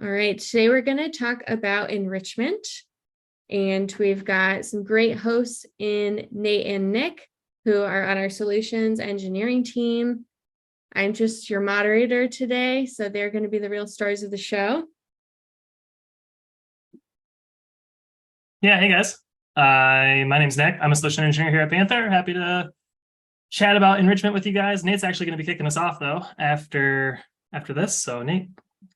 All right, today we're going to talk about enrichment, and we've got some great hosts in Nate and Nick who are on our solutions engineering team. I'm just your moderator today, so they're going to be the real stars of the show. Yeah, hey guys. My name's Nick. I'm a solution engineer here at Panther. Happy to chat about enrichment with you guys. Nate's actually going to be kicking us off though after this. So Nate,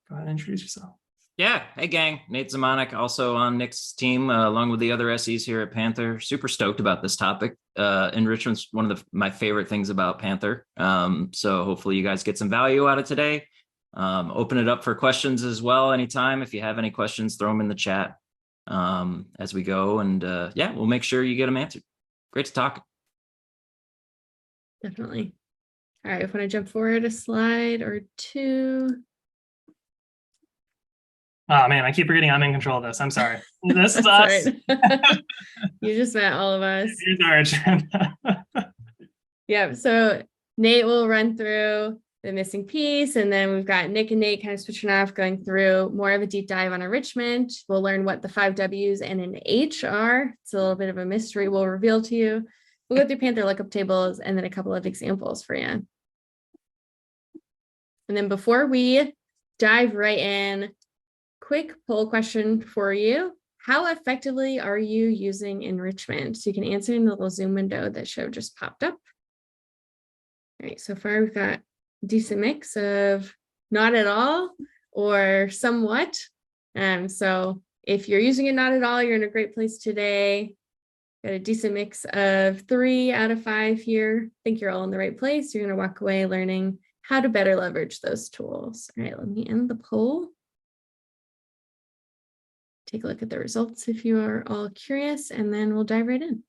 go ahead and introduce yourself. Yeah, hey gang, Nate Zamanek, also on Nick's team, along with the other SEs here at Panther. Super stoked about this topic. Enrichment's one of my favorite things about Panther. So hopefully you guys get some value out of today. Open it up for questions as well anytime. If you have any questions, throw them in the chat as we go. And yeah, we'll make sure you get them answered. Great to talk. Definitely. All right, if I want to jump forward a slide or two. Oh man, I keep forgetting I'm in control of this. I'm sorry. This is us. You just met all of us. Here's our agenda. Yeah, so Nate will run through the missing piece, and then we've got Nick and Nate kind of switching off, going through more of a deep dive on enrichment. We'll learn what the 5 W's and an H are. It's a little bit of a mystery we'll reveal to you. We'll go through Panther lookup tables and then a couple of examples for you. And then before we dive right in, quick poll question for you. How effectively are you using enrichment? So you can answer in the little Zoom window that should have just popped up. All right, so far we've got a decent mix of not at all or somewhat. So if you're using it not at all, you're in a great place today. Got a decent mix of 3 out of 5 here. I think you're all in the right place. You're going to walk away learning how to better leverage those tools. All right, let me end the poll. Take a look at the results if you are all curious, and then we'll dive right in.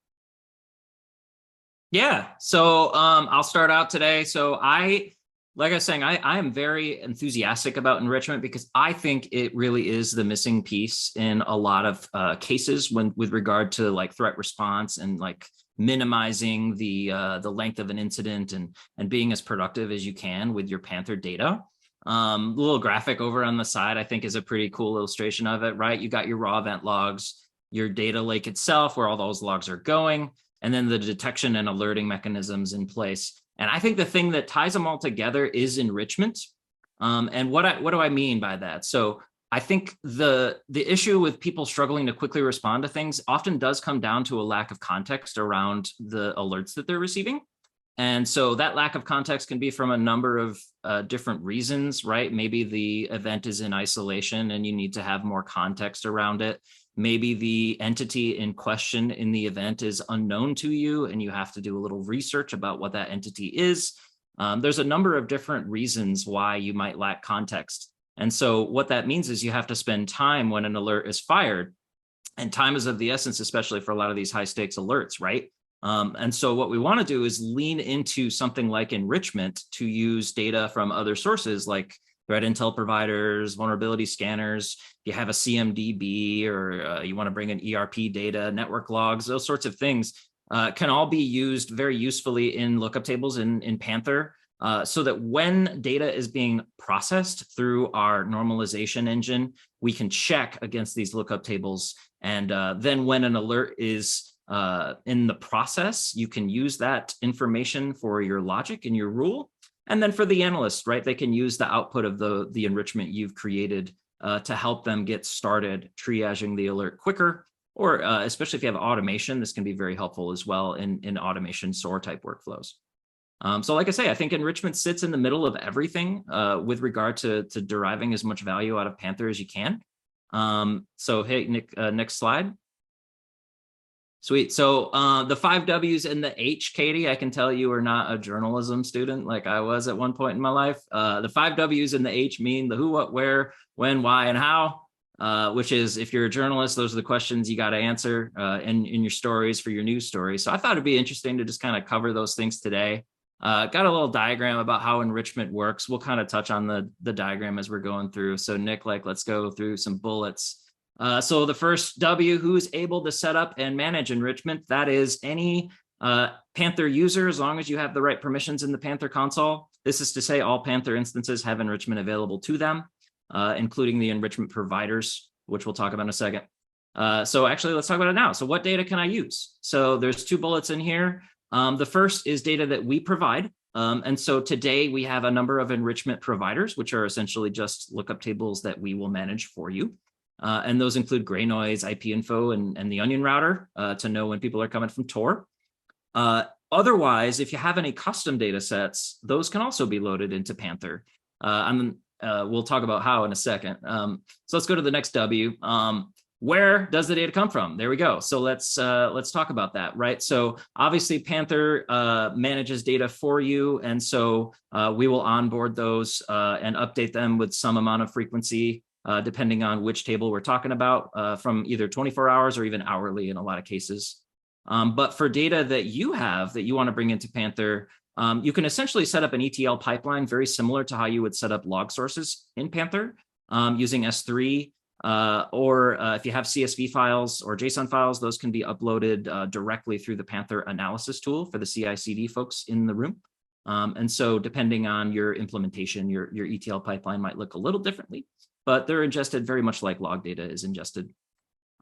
Yeah, so I'll start out today. So like I was saying, I am very enthusiastic about enrichment because I think it really is the missing piece in a lot of cases with regard to like threat response and like minimizing the length of an incident and being as productive as you can with your Panther data. The little graphic over on the side, I think, is a pretty cool illustration of it, right? You got your raw event logs, your data lake itself, where all those logs are going, and then the detection and alerting mechanisms in place. And I think the thing that ties them all together is enrichment. And what do I mean by that? So I think the issue with people struggling to quickly respond to things often does come down to a lack of context around the alerts that they're receiving. And so that lack of context can be from a number of different reasons, right? Maybe the event is in isolation and you need to have more context around it. Maybe the entity in question in the event is unknown to you and you have to do a little research about what that entity is. There's a number of different reasons why you might lack context. And so what that means is you have to spend time when an alert is fired. And time is of the essence, especially for a lot of these high stakes alerts, right? And so what we want to do is lean into something like enrichment to use data from other sources like threat intel providers, vulnerability scanners. If you have a CMDB or you want to bring in ERP data, network logs, those sorts of things can all be used very usefully in lookup tables in Panther so that when data is being processed through our normalization engine, we can check against these lookup tables. And then when an alert is in the process, you can use that information for your logic and your rule. And then for the analyst, right, they can use the output of the enrichment you've created to help them get started triaging the alert quicker, or especially if you have automation, this can be very helpful as well in automation SOAR type workflows. So like I say, I think enrichment sits in the middle of everything with regard to deriving as much value out of Panther as you can. So hey, Nick, next slide. Sweet. So the 5 W's and the H, Katie, I can tell you are not a journalism student like I was at one point in my life. The 5 W's and the H mean the who, what, where, when, why, and how, which is if you're a journalist, those are the questions you got to answer in your stories for your news stories. So I thought it'd be interesting to just kind of cover those things today. Got a little diagram about how enrichment works. We'll kind of touch on the diagram as we're going through. So Nick, let's go through some bullets. So the first W, who's able to set up and manage enrichment, that is any Panther user, as long as you have the right permissions in the Panther console. This is to say all Panther instances have enrichment available to them. including the enrichment providers, which we'll talk about in a second. So actually, let's talk about it now. So what data can I use? So there's 2 bullets in here. The first is data that we provide. And so today we have a number of enrichment providers, which are essentially just lookup tables that we will manage for you. And those include gray noise, IP info, and the onion router to know when people are coming from Tor. Otherwise, if you have any custom data sets, those can also be loaded into Panther. We'll talk about how in a second. So let's go to the next W. Where does the data come from? There we go. So let's talk about that, right? So obviously Panther manages data for you, and so we will onboard those and update them with some amount of frequency, depending on which table we're talking about, from either 24 hours or even hourly in a lot of cases. But for data that you have that you want to bring into Panther, you can essentially set up an ETL pipeline very similar to how you would set up log sources in Panther using S3. Or if you have CSV files or JSON files, those can be uploaded directly through the Panther analysis tool for the CI/CD folks in the room. And so depending on your implementation, your ETL pipeline might look a little differently, but they're ingested very much like log data is ingested.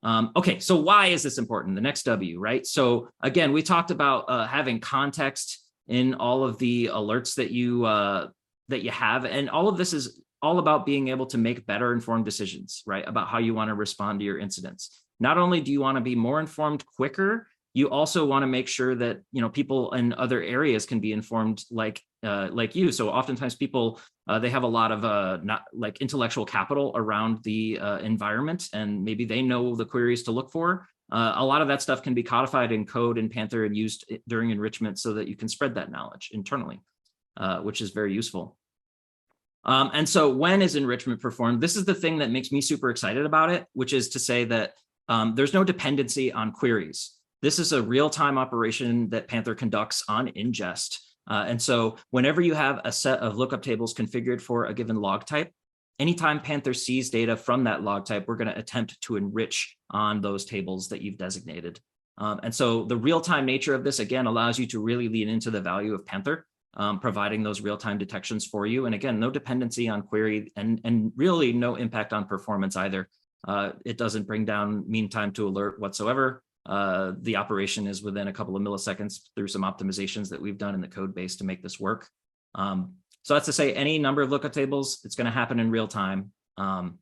Okay, so why is this important? The next W, right? So again, we talked about having context in all of the alerts that you have, and all of this is all about being able to make better informed decisions, right? About how you want to respond to your incidents. Not only do you want to be more informed quicker, you also want to make sure that, you know, people in other areas can be informed like you. So oftentimes people, they have a lot of not like intellectual capital around the environment, and maybe they know the queries to look for. A lot of that stuff can be codified in code in Panther and used during enrichment so that you can spread that knowledge internally, which is very useful. And so when is enrichment performed? This is the thing that makes me super excited about it, which is to say that there's no dependency on queries. This is a real-time operation that Panther conducts on ingest. And so whenever you have a set of lookup tables configured for a given log type, anytime Panther sees data from that log type, we're going to attempt to enrich on those tables that you've designated. And so the real-time nature of this, again, allows you to really lean into the value of Panther. Providing those real-time detections for you. And again, no dependency on query and really no impact on performance either. It doesn't bring down mean time to alert whatsoever. The operation is within a couple of milliseconds through some optimizations that we've done in the code base to make this work. So that's to say any number of lookup tables, it's going to happen in real time. And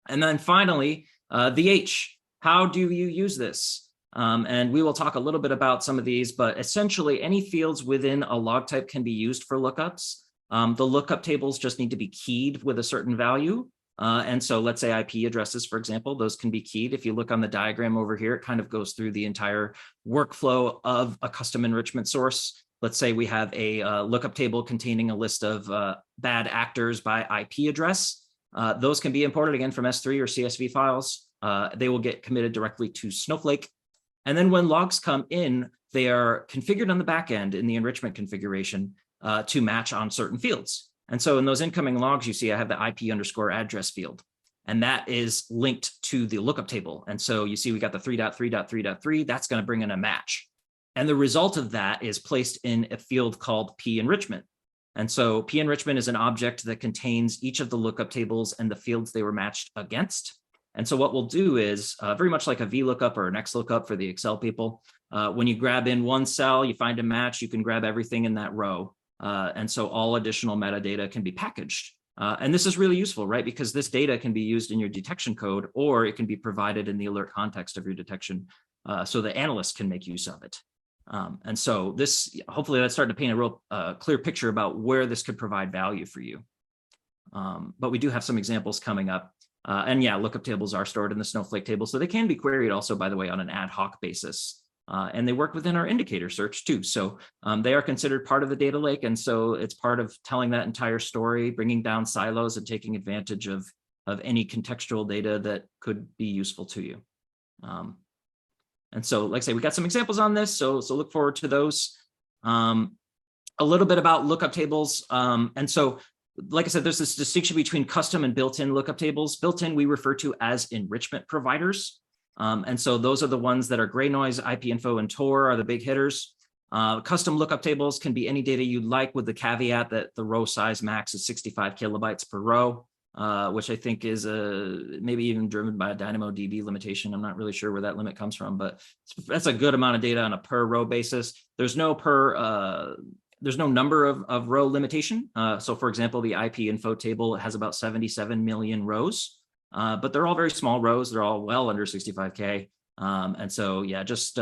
then finally, the H, how do you use this? And we will talk a little bit about some of these, but essentially any fields within a log type can be used for lookups. The lookup tables just need to be keyed with a certain value. And so let's say IP addresses, for example, those can be keyed. If you look on the diagram over here, it kind of goes through the entire workflow of a custom enrichment source. Let's say we have a lookup table containing a list of bad actors by IP address. Those can be imported again from S3 or CSV files. They will get committed directly to Snowflake. And then when logs come in, they are configured on the back end in the enrichment configuration to match on certain fields. And so in those incoming logs, you see I have the IP_address field, and that is linked to the lookup table. And so you see we got the 3.3.3.3, that's going to bring in a match. And the result of that is placed in a field called p-enrichment. And so p-enrichment is an object that contains each of the lookup tables and the fields they were matched against. And so what we'll do is very much like a VLOOKUP or an XLOOKUP for the Excel people. When you grab in one cell, you find a match, you can grab everything in that row. And so all additional metadata can be packaged. And this is really useful, right? Because this data can be used in your detection code, or it can be provided in the alert context of your detection so the analyst can make use of it. And so this, hopefully that's starting to paint a real clear picture about where this could provide value for you. But we do have some examples coming up. And yeah, lookup tables are stored in the Snowflake table. So they can be queried also, by the way, on an ad hoc basis. And they work within our indicator search too. So they are considered part of the data lake. And so it's part of telling that entire story, bringing down silos and taking advantage of any contextual data that could be useful to you. And so, like I say, we got some examples on this. So look forward to those. A little bit about lookup tables. And so, like I said, there's this distinction between custom and built-in lookup tables. Built-in we refer to as enrichment providers. And so those are the ones that are gray noise, IP info, and Tor are the big hitters. Custom lookup tables can be any data you'd like, with the caveat that the row size max is 65 kilobytes per row. which I think is maybe even driven by a DynamoDB limitation. I'm not really sure where that limit comes from, but that's a good amount of data on a per row basis. There's no number of row limitation. So for example, the IP info table has about 77 million rows, but they're all very small rows. They're all well under 65K. And so, yeah, just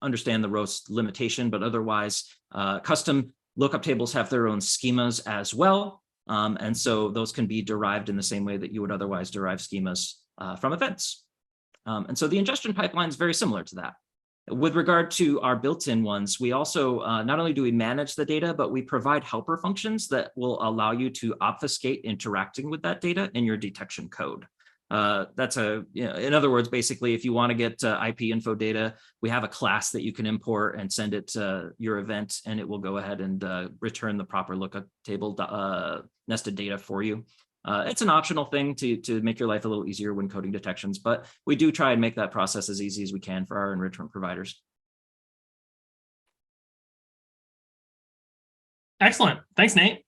understand the row limitation, but otherwise custom lookup tables have their own schemas as well. And so those can be derived in the same way that you would otherwise derive schemas from events. And so the ingestion pipeline is very similar to that. With regard to our built-in ones, we also not only do we manage the data, but we provide helper functions that will allow you to obfuscate interacting with that data in your detection code. In other words, basically, if you want to get IP info data, we have a class that you can import and send it to your event, and it will go ahead and return the proper lookup table nested data for you. It's an optional thing to make your life a little easier when coding detections, but we do try and make that process as easy as we can for our enrichment providers. Excellent. Thanks, Nate.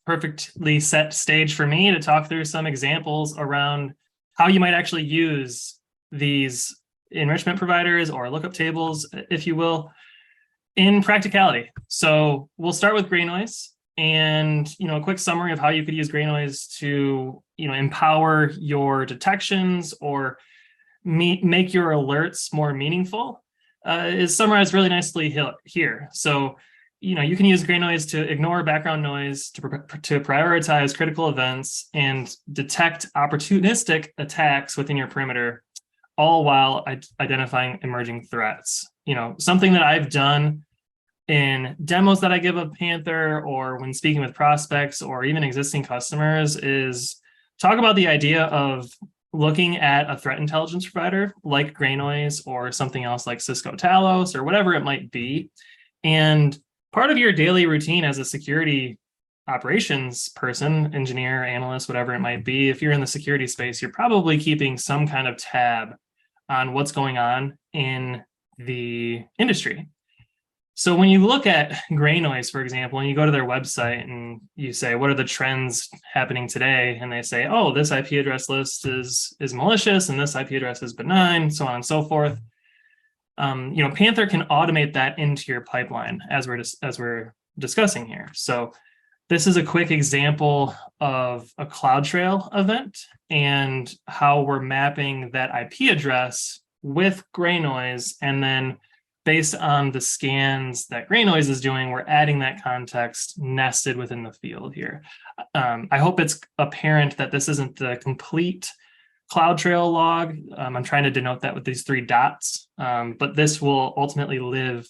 Perfectly set stage for me to talk through some examples around how you might actually use these enrichment providers or lookup tables, if you will, in practicality. So we'll start with gray noise and, a quick summary of how you could use gray noise to, empower your detections or make your alerts more meaningful is summarized really nicely here. So you can use gray noise to ignore background noise, to prioritize critical events, and detect opportunistic attacks within your perimeter, all while identifying emerging threats. Something that I've done in demos that I give of Panther or when speaking with prospects or even existing customers is talk about the idea of looking at a threat intelligence provider like gray noise or something else like Cisco Talos or whatever it might be. And part of your daily routine as a security operations person, engineer, analyst, whatever it might be, if you're in the security space, you're probably keeping some kind of tab on what's going on in the industry. So when you look at gray noise, for example, and you go to their website and you say, what are the trends happening today? And they say, oh, this IP address list is malicious and this IP address is benign, so on and so forth. Panther can automate that into your pipeline as we're discussing here. So this is a quick example of a CloudTrail event and how we're mapping that IP address with gray noise. And then based on the scans that gray noise is doing, we're adding that context nested within the field here. I hope it's apparent that this isn't the complete CloudTrail log. I'm trying to denote that with these 3 dots, but this will ultimately live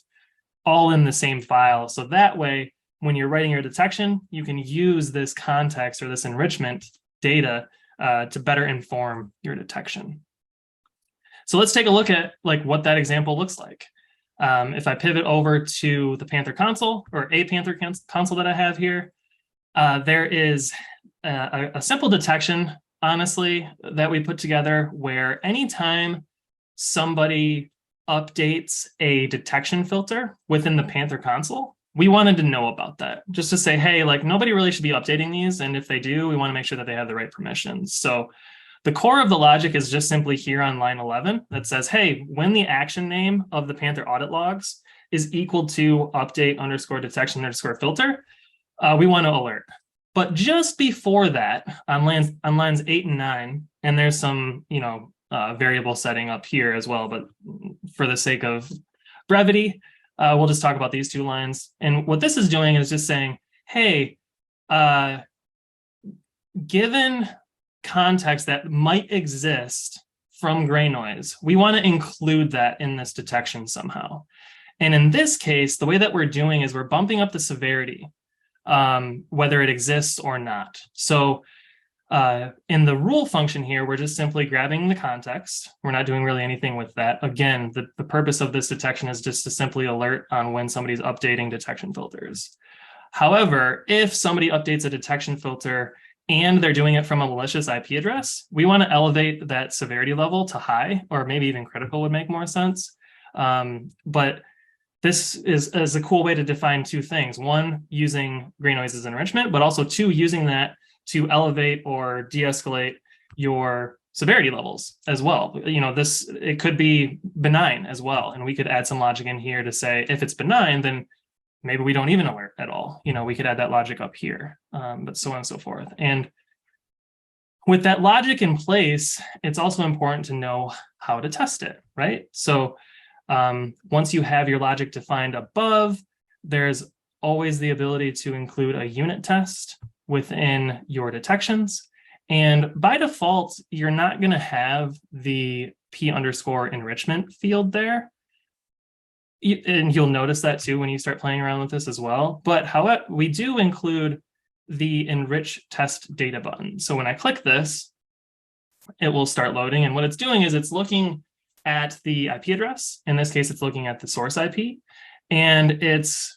all in the same file. So that way, when you're writing your detection, you can use this context or this enrichment data to better inform your detection. So let's take a look at what that example looks like. If I pivot over to the Panther console or a Panther console that I have here, there is a simple detection, honestly, that we put together where anytime somebody updates a detection filter within the Panther console, we wanted to know about that, just to say, hey, nobody really should be updating these. And if they do, we want to make sure that they have the right permissions. So the core of the logic is just simply here on line 11 that says, hey, when the action name of the Panther audit logs is equal to update_detection_filter, we want to alert. But just before that, on lines 8 and 9, and there's some variable setting up here as well, but for the sake of brevity, we'll just talk about these 2 lines. And what this is doing is just saying, hey, given context that might exist from gray noise, we want to include that in this detection somehow. And in this case, the way that we're doing is we're bumping up the severity, whether it exists or not. So in the rule function here, we're just simply grabbing the context. We're not doing really anything with that. Again, the purpose of this detection is just to simply alert on when somebody's updating detection filters. However, if somebody updates a detection filter and they're doing it from a malicious IP address, we want to elevate that severity level to high, or maybe even critical would make more sense. But this is a cool way to define 2 things. 1, using gray noise as enrichment, but also 2, using that to elevate or de-escalate your severity levels as well. It could be benign as well. And we could add some logic in here to say, if it's benign, then maybe we don't even alert at all. We could add that logic up here, but so on and so forth. And with that logic in place, it's also important to know how to test it, right? So once you have your logic defined above, there's always the ability to include a unit test within your detections. And by default, you're not going to have the p_enrichment field there. And you'll notice that too when you start playing around with this as well. But however, we do include the enrich test data button. So when I click this, it will start loading. And what it's doing is it's looking at the IP address. In this case, it's looking at the source IP. And it's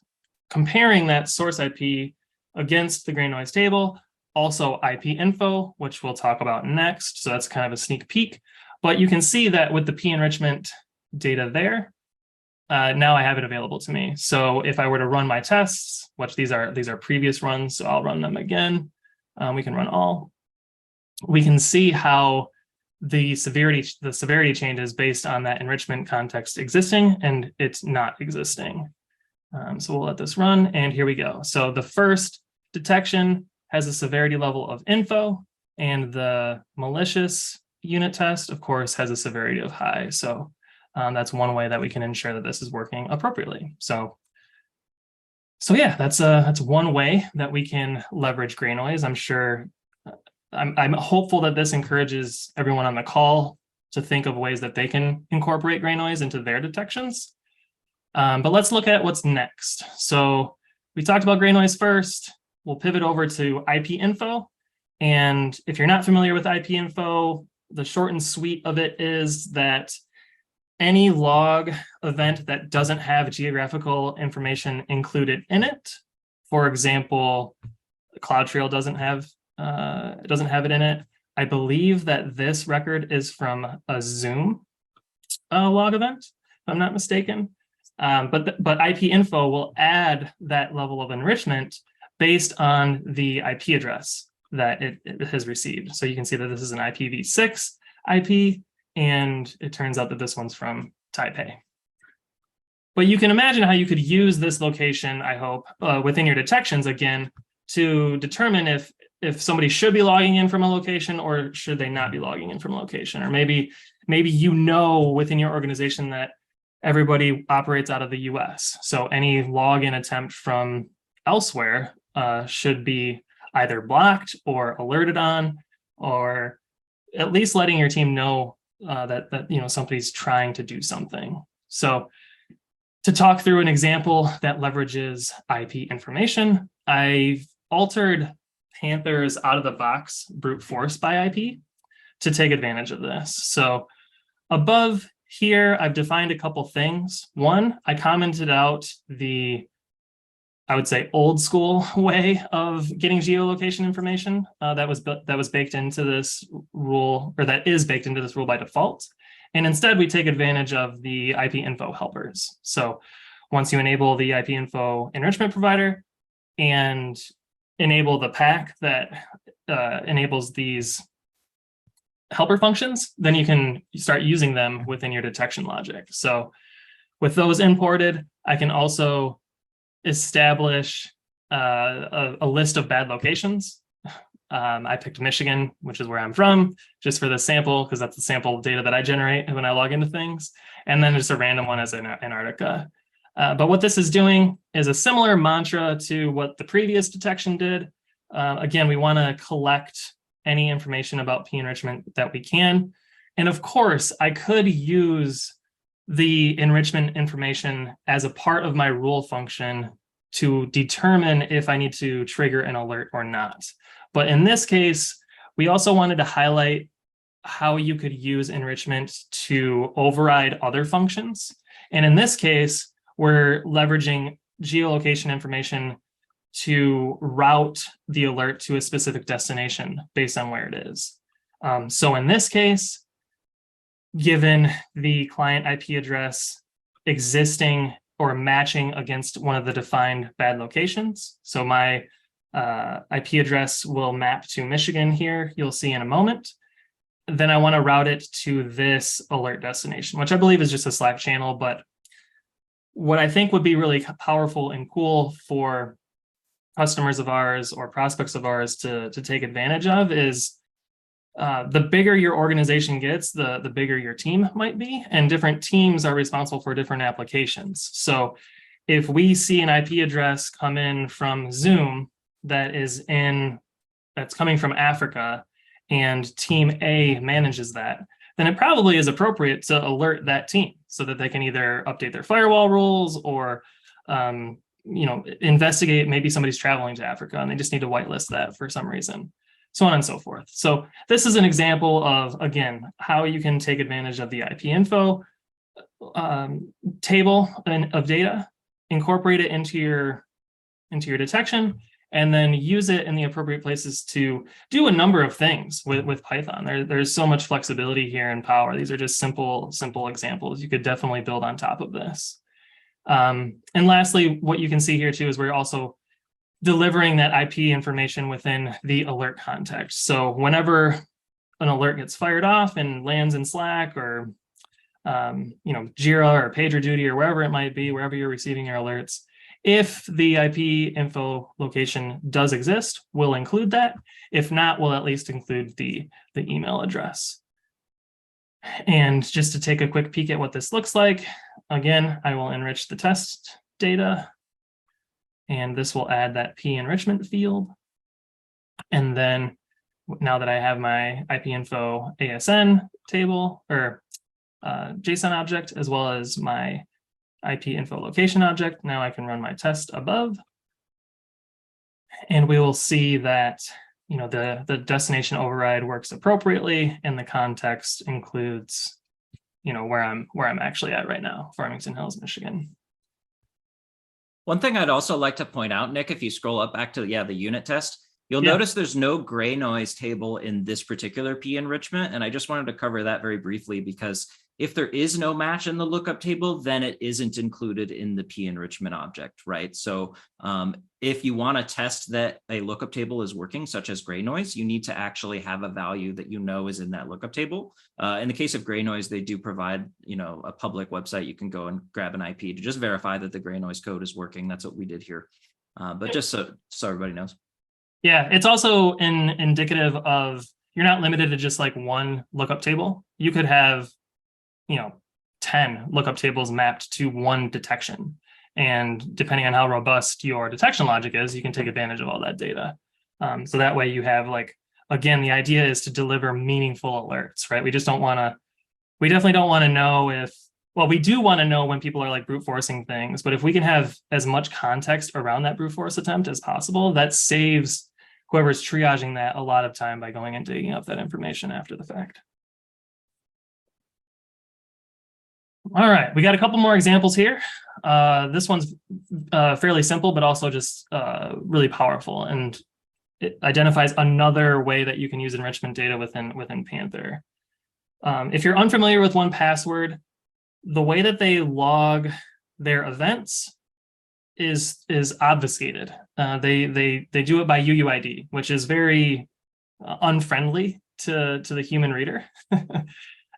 comparing that source IP against the grain noise table, also IP info, which we'll talk about next. So that's kind of a sneak peek. But you can see that with the p_enrichment data there, now I have it available to me. So if I were to run my tests, which these are previous runs, so I'll run them again. We can run all. We can see how the severity changes based on that enrichment context existing and it's not existing. So we'll let this run, and here we go. So the first detection has a severity level of info, and the malicious unit test, of course, has a severity of high. So that's one way that we can ensure that this is working appropriately. So yeah, that's one way that we can leverage grain noise. I'm sure, I'm hopeful that this encourages everyone on the call to think of ways that they can incorporate grain noise into their detections. But let's look at what's next. So we talked about grain noise first. We'll pivot over to IP info. And if you're not familiar with IP info, the short and sweet of it is that any log event that doesn't have geographical information included in it, for example, CloudTrail doesn't have it in it. I believe that this record is from a Zoom log event, if I'm not mistaken. But IP info will add that level of enrichment based on the IP address that it has received. So you can see that this is an IPv6 IP, and it turns out that this one's from Taipei. But you can imagine how you could use this location, I hope, within your detections again, to determine if somebody should be logging in from a location or should they not be logging in from a location. Or maybe within your organization that everybody operates out of the US. So any login attempt from elsewhere should be either blocked or alerted on, or at least letting your team know that somebody's trying to do something. So to talk through an example that leverages IP information, I've altered Panther's out-of-the-box brute force by IP to take advantage of this. So above here, I've defined a couple things. One, I commented out I would say, old school way of getting geolocation information that was baked into this rule, or that is baked into this rule by default. And instead, we take advantage of the IP info helpers. So once you enable the IP info enrichment provider and enable the pack that enables these helper functions, then you can start using them within your detection logic. So with those imported, I can also establish a list of bad locations. I picked Michigan, which is where I'm from, just for the sample, because that's the sample data that I generate when I log into things. And then just a random one as Antarctica. But what this is doing is a similar mantra to what the previous detection did. Again, we want to collect any information about p-enrichment that we can. And of course, I could use the enrichment information as a part of my rule function to determine if I need to trigger an alert or not. But in this case, we also wanted to highlight how you could use enrichment to override other functions. And in this case, we're leveraging geolocation information to route the alert to a specific destination based on where it is. So in this case, given the client IP address existing or matching against one of the defined bad locations, so my IP address will map to Michigan here, you'll see in a moment. Then I want to route it to this alert destination, which I believe is just a Slack channel. But what I think would be really powerful and cool for customers of ours or prospects of ours to take advantage of is the bigger your organization gets, the bigger your team might be, and different teams are responsible for different applications. So if we see an IP address come in from Zoom that's coming from Africa, and team A manages that, then it probably is appropriate to alert that team so that they can either update their firewall rules or investigate, maybe somebody's traveling to Africa and they just need to whitelist that for some reason, so on and so forth. So this is an example of, again, how you can take advantage of the IP info table of data, incorporate it into your detection, and then use it in the appropriate places to do a number of things with Python. There's so much flexibility here and power. These are just simple examples. You could definitely build on top of this. And lastly, what you can see here too is we're also delivering that IP information within the alert context. So whenever an alert gets fired off and lands in Slack or Jira or PagerDuty or wherever it might be, wherever you're receiving your alerts, if the IP info location does exist, we'll include that. If not, we'll at least include the email address. And just to take a quick peek at what this looks like, again, I will enrich the test data, and this will add that P enrichment field. And then now that I have my IP info ASN table or JSON object, as well as my IP info location object, now I can run my test above. And we will see that the destination override works appropriately, and the context includes where I'm actually at right now, Farmington Hills, Michigan. One thing I'd also like to point out, Nick, if you scroll up back to the unit test, you'll notice there's no gray noise table in this particular P enrichment. And I just wanted to cover that very briefly, because if there is no match in the lookup table, then it isn't included in the P enrichment object, right? So if you want to test that a lookup table is working, such as gray noise, you need to actually have a value that is in that lookup table. In the case of gray noise, they do provide a public website. You can go and grab an IP to just verify that the gray noise code is working. That's what we did here. But just so everybody knows. Yeah, it's also indicative of, you're not limited to just like one lookup table. You could have 10 lookup tables mapped to one detection. And depending on how robust your detection logic is, you can take advantage of all that data. So that way you have, again, the idea is to deliver meaningful alerts, right? We definitely don't want to know we do want to know when people are brute forcing things, but if we can have as much context around that brute force attempt as possible, that saves whoever's triaging that a lot of time by going and digging up that information after the fact. All right, we got a couple more examples here. This one's fairly simple, but also just really powerful, and it identifies another way that you can use enrichment data within Panther. If you're unfamiliar with 1Password, the way that they log their events is obfuscated. They do it by UUID, which is very unfriendly to the human reader.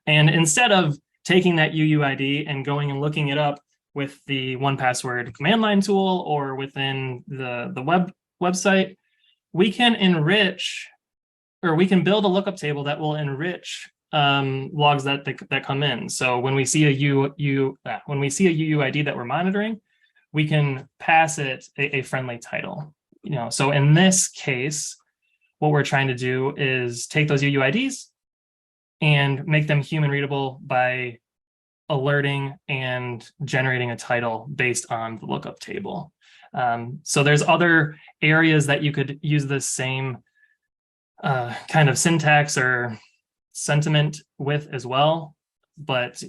And instead of taking that UUID and going and looking it up with the 1Password command line tool or within the website, we can enrich, or we can build a lookup table that will enrich logs that come in. So when we see a UUID that we're monitoring, we can pass it a friendly title. So in this case, what we're trying to do is take those UUIDs and make them human readable by alerting and generating a title based on the lookup table. So there's other areas that you could use this same kind of syntax or sentiment with as well, but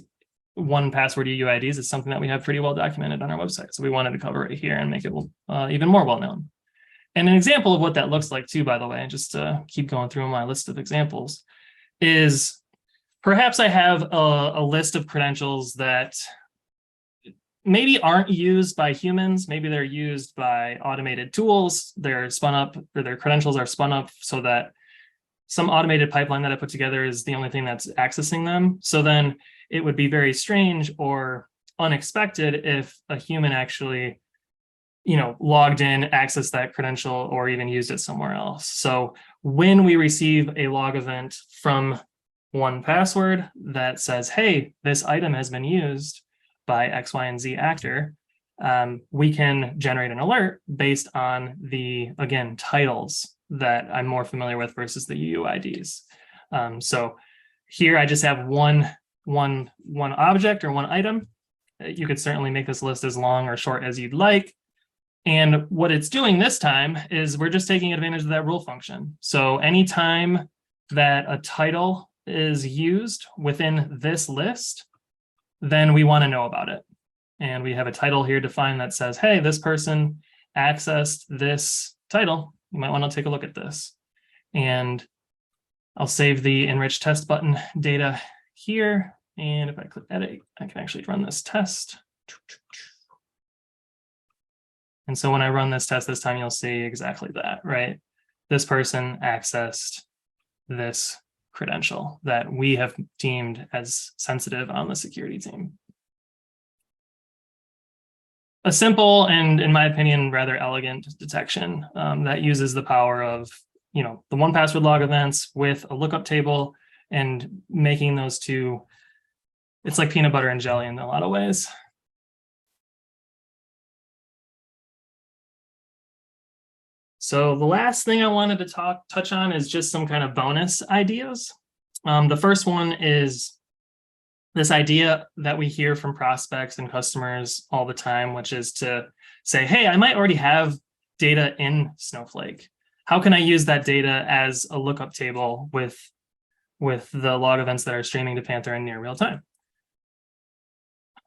1Password UUIDs is something that we have pretty well documented on our website. So we wanted to cover it here and make it even more well known. And an example of what that looks like too, by the way, just to keep going through my list of examples, is perhaps I have a list of credentials that maybe aren't used by humans. Maybe they're used by automated tools. They're spun up, or their credentials are spun up so that some automated pipeline that I put together is the only thing that's accessing them. So then it would be very strange or unexpected if a human actually, logged in, accessed that credential, or even used it somewhere else. So when we receive a log event from 1Password that says, hey, this item has been used by X, Y, and Z actor, we can generate an alert based on the, again, titles that I'm more familiar with versus the UUIDs. So here I just have one object or one item. You could certainly make this list as long or short as you'd like. And what it's doing this time is we're just taking advantage of that rule function. So anytime that a title is used within this list, then we want to know about it. And we have a title here defined that says, hey, this person accessed this title. You might want to take a look at this. And I'll save the enrich test button data here. And if I click edit, I can actually run this test. And so when I run this test this time, you'll see exactly that, right? This person accessed this credential that we have deemed as sensitive on the security team. A simple and, in my opinion, rather elegant detection that uses the power of, the 1Password log events with a lookup table and making those two, it's like peanut butter and jelly in a lot of ways. So the last thing I wanted to touch on is just some kind of bonus ideas. The first one is this idea that we hear from prospects and customers all the time, which is to say, hey, I might already have data in Snowflake. How can I use that data as a lookup table with the log events that are streaming to Panther in near real time?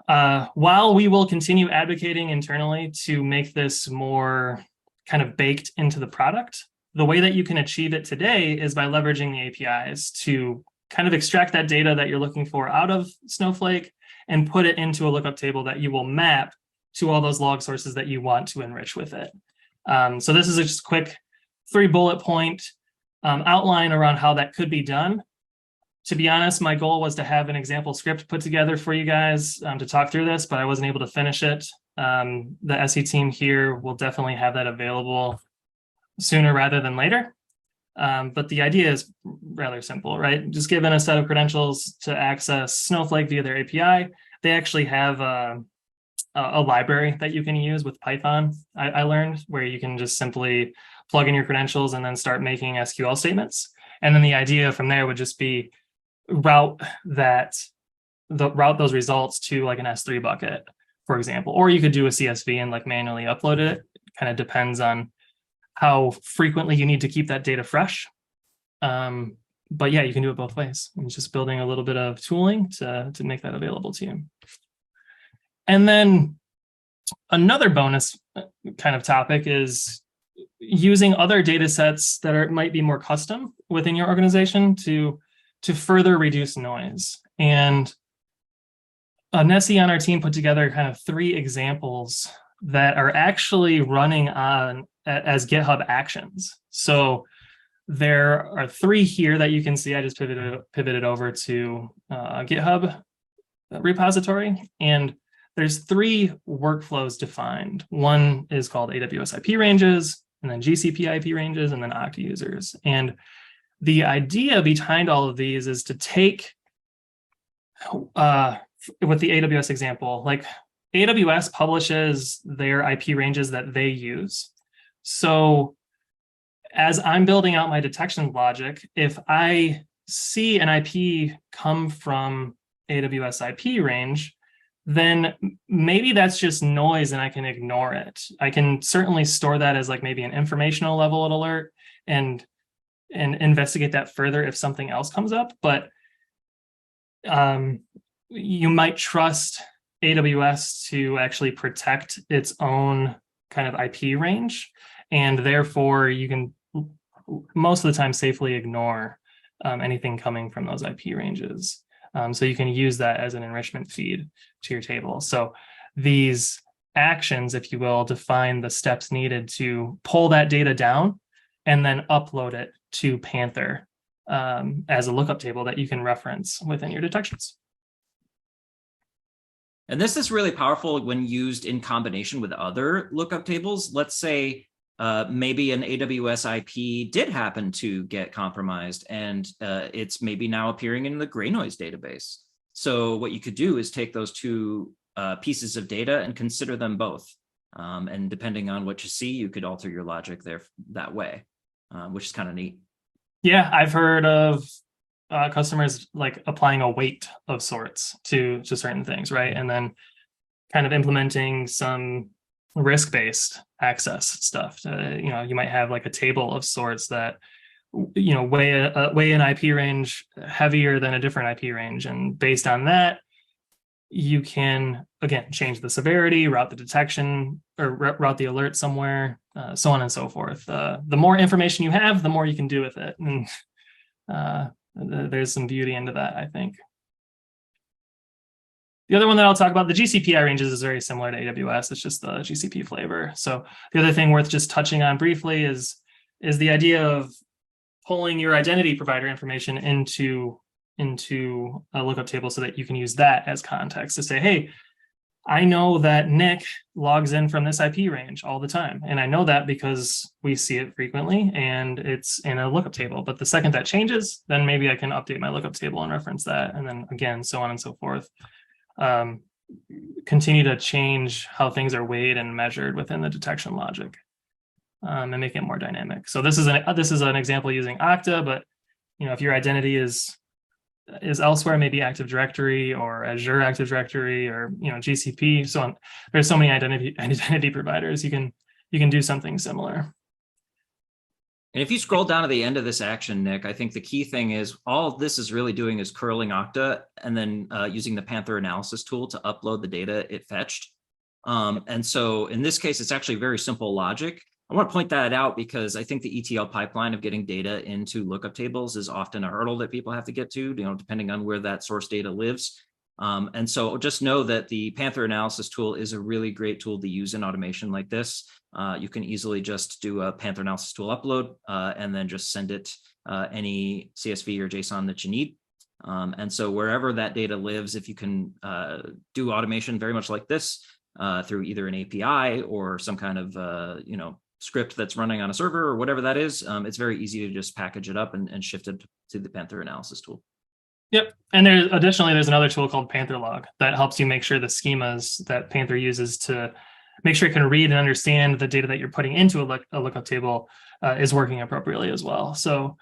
While we will continue advocating internally to make this more kind of baked into the product, the way that you can achieve it today is by leveraging the APIs to kind of extract that data that you're looking for out of Snowflake and put it into a lookup table that you will map to all those log sources that you want to enrich with it. So this is just a quick 3 bullet point outline around how that could be done. To be honest, my goal was to have an example script put together for you guys to talk through this, but I wasn't able to finish it. The SE team here will definitely have that available sooner rather than later. But the idea is rather simple, right? Just given a set of credentials to access Snowflake via their API, they actually have a library that you can use with Python, I learned, where you can just simply plug in your credentials and then start making SQL statements. And then the idea from there would just be route those results to like an S3 bucket, for example, or you could do a CSV and like manually upload it. It kind of depends on how frequently you need to keep that data fresh. But yeah, you can do it both ways. It's just building a little bit of tooling to make that available to you. And then another bonus kind of topic is using other data sets that might be more custom within your organization to further reduce noise. And Nessie on our team put together kind of 3 examples that are actually running on as GitHub actions. So there are 3 here that you can see. I just pivoted over to GitHub repository, and there's 3 workflows defined. One is called AWS IP ranges, and then GCP IP ranges, and then Okta users. And the idea behind all of these is to take, with the AWS example, like AWS publishes their IP ranges that they use. So as I'm building out my detection logic, if I see an IP come from AWS IP range, then maybe that's just noise and I can ignore it. I can certainly store that as like maybe an informational level alert and investigate that further if something else comes up. But you might trust AWS to actually protect its own kind of IP range, and therefore you can most of the time safely ignore anything coming from those IP ranges. So you can use that as an enrichment feed to your table. So these actions, if you will, define the steps needed to pull that data down and then upload it to Panther as a lookup table that you can reference within your detections. And this is really powerful when used in combination with other lookup tables. Let's say maybe an AWS IP did happen to get compromised, and it's maybe now appearing in the gray noise database. So what you could do is take those two pieces of data and consider them both. And depending on what you see, you could alter your logic there that way, which is kind of neat. Yeah, I've heard of customers like applying a weight of sorts to certain things, right? And then kind of implementing some risk-based access stuff. You might have like a table of sorts that weigh an IP range heavier than a different IP range, and based on that, you can again change the severity, route the detection, or route the alert somewhere, so on and so forth. The more information you have, the more you can do with it, and there's some beauty into that, I think. The other one that I'll talk about, the GCP ranges, is very similar to AWS. It's just the GCP flavor. So the other thing worth just touching on briefly is the idea of pulling your identity provider information into a lookup table so that you can use that as context to say, hey, I know that Nick logs in from this IP range all the time. And I know that because we see it frequently and it's in a lookup table. But the second that changes, then maybe I can update my lookup table and reference that. And then again, so on and so forth. Continue to change how things are weighed and measured within the detection logic, and make it more dynamic. So this is an example using Okta, but if your identity is elsewhere, maybe Active Directory or Azure Active Directory or GCP, so on. There's so many identity providers. You can do something similar. And if you scroll down to the end of this action, Nick, I think the key thing is all this is really doing is curling Okta and then using the Panther analysis tool to upload the data it fetched. And so in this case, it's actually very simple logic. I want to point that out because I think the ETL pipeline of getting data into lookup tables is often a hurdle that people have to get to, depending on where that source data lives. And so just know that the Panther analysis tool is a really great tool to use in automation like this. You can easily just do a Panther analysis tool upload and then just send it any CSV or JSON that you need. And so wherever that data lives, if you can do automation very much like this through either an API or some kind of script that's running on a server or whatever that is, it's very easy to just package it up and shift it to the Panther analysis tool. Yep. And there's another tool called Panther Log that helps you make sure the schemas that Panther uses to make sure it can read and understand the data that you're putting into a lookup table is working appropriately as well. So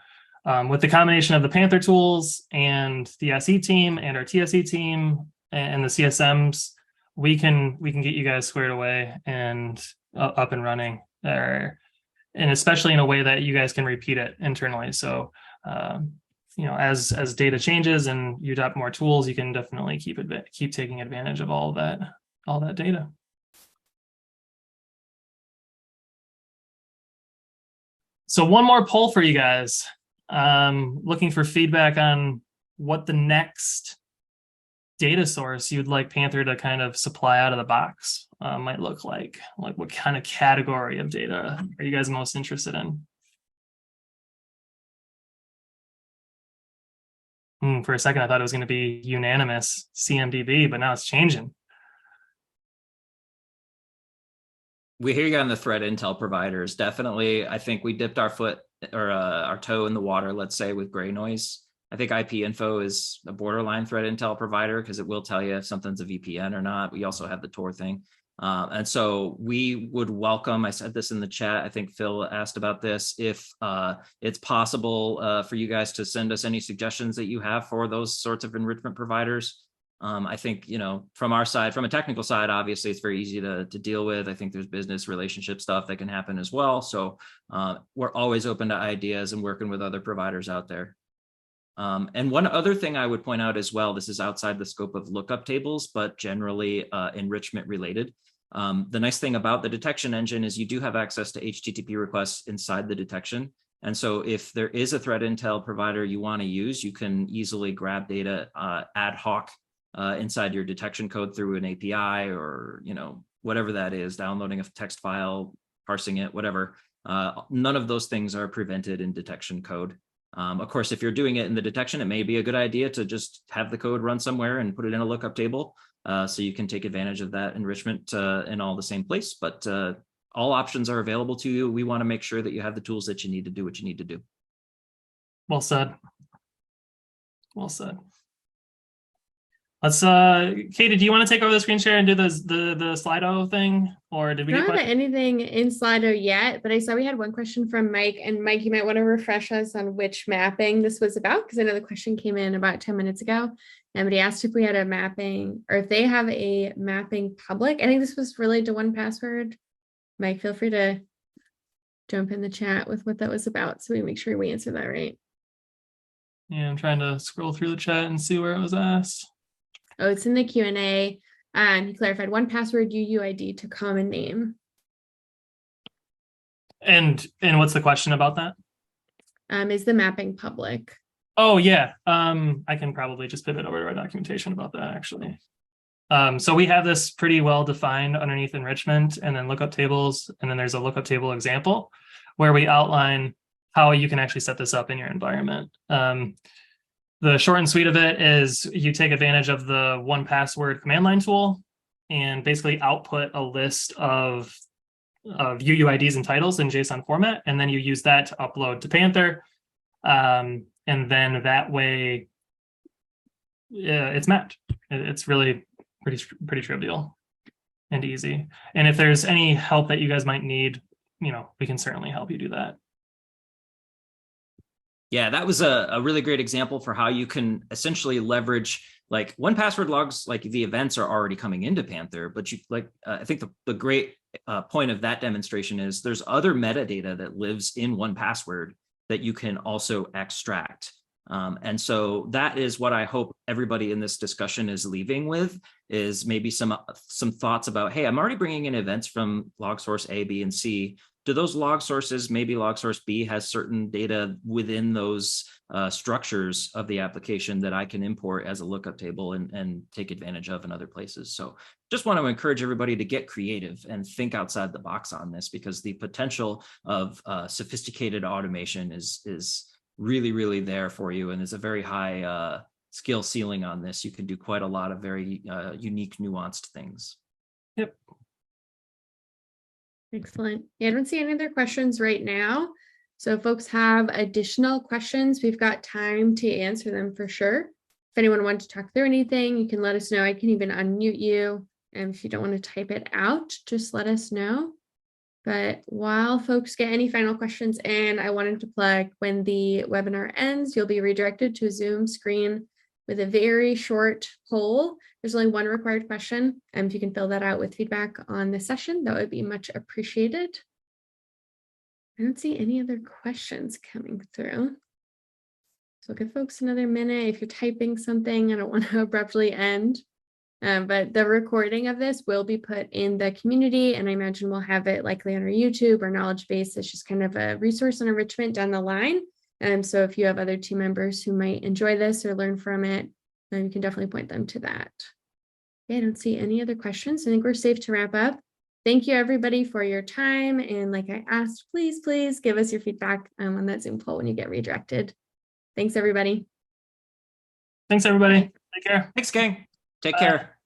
with the combination of the Panther tools and the SE team and our TSE team and the CSMs, we can get you guys squared away and up and running there, and especially in a way that you guys can repeat it internally. So as data changes and you adopt more tools, you can definitely keep taking advantage of all that data. So one more poll for you guys. Looking for feedback on what the next data source you'd like Panther to kind of supply out of the box might look like. Like what kind of category of data are you guys most interested in? For a second, I thought it was going to be unanimous CMDB, but now it's changing. We hear you on the threat intel providers. Definitely, I think we dipped our foot or our toe in the water, let's say, with gray noise. I think IP Info is a borderline threat intel provider because it will tell you if something's a VPN or not. We also have the Tor thing. And so we would welcome, I said this in the chat, I think Phil asked about this, if it's possible for you guys to send us any suggestions that you have for those sorts of enrichment providers. I think, from our side, from a technical side, obviously it's very easy to deal with. I think there's business relationship stuff that can happen as well. So we're always open to ideas and working with other providers out there. And one other thing I would point out as well, this is outside the scope of lookup tables, but generally enrichment related. The nice thing about the detection engine is you do have access to HTTP requests inside the detection. And so if there is a threat intel provider you want to use, you can easily grab data ad hoc inside your detection code through an API or, whatever that is, downloading a text file, parsing it, whatever. None of those things are prevented in detection code. Of course, if you're doing it in the detection, it may be a good idea to just have the code run somewhere and put it in a lookup table, so you can take advantage of that enrichment in all the same place. But all options are available to you. We want to make sure that you have the tools that you need to do what you need to do. Well said. Well said. Let's Katie, do you want to take over the screen share and do the Slido thing, or did we Not get anything in Slido yet, but I saw we had one question from Mike, and Mike, you might want to refresh us on which mapping this was about, because I know the question came in about 10 minutes ago, and he asked if we had a mapping, or if they have a mapping public. I think this was related to 1Password. Mike, feel free to jump in the chat with what that was about, so we make sure we answer that right. Yeah, I'm trying to scroll through the chat and see where it was asked. Oh, it's in the Q&A. He clarified 1Password UUID to common name. And what's the question about that? Is the mapping public? Oh yeah, I can probably just pivot over to our documentation about that actually. So we have this pretty well defined underneath enrichment, and then lookup tables, and then there's a lookup table example where we outline how you can actually set this up in your environment. The short and sweet of it is you take advantage of the 1Password command line tool and basically output a list of UUIDs and titles in JSON format, and then you use that to upload to Panther, and then that way, it's mapped. It's really pretty trivial and easy. And if there's any help that you guys might need, we can certainly help you do that. Yeah, that was a really great example for how you can essentially leverage, like 1Password logs, like the events are already coming into Panther, but you I think the great point of that demonstration is there's other metadata that lives in 1Password that you can also extract. And so that is what I hope everybody in this discussion is leaving with, is maybe some thoughts about, hey, I'm already bringing in events from log source A, B, and C. Do those log sources, maybe log source B has certain data within those structures of the application that I can import as a lookup table and take advantage of in other places. So just want to encourage everybody to get creative and think outside the box on this, because the potential of sophisticated automation is really, really there for you. And there's a very high skill ceiling on this. You can do quite a lot of very unique, nuanced things. Yep. Excellent. Yeah, I don't see any other questions right now. So if folks have additional questions, we've got time to answer them for sure. If anyone wants to talk through anything, you can let us know. I can even unmute you. And if you don't want to type it out, just let us know. But while folks get any final questions in, I wanted to plug, when the webinar ends, you'll be redirected to a Zoom screen with a very short poll. There's only one required question. If you can fill that out with feedback on the session, that would be much appreciated. I don't see any other questions coming through. So give folks another minute. If you're typing something, I don't want to abruptly end. But the recording of this will be put in the community, and I imagine we'll have it likely on our YouTube or knowledge base. It's just kind of a resource on enrichment down the line. So if you have other team members who might enjoy this or learn from it, then you can definitely point them to that. Yeah, I don't see any other questions. I think we're safe to wrap up. Thank you, everybody, for your time. And like I asked, please give us your feedback on that Zoom poll when you get redirected. Thanks, everybody. Thanks, everybody. Take care. Thanks, gang. Take care.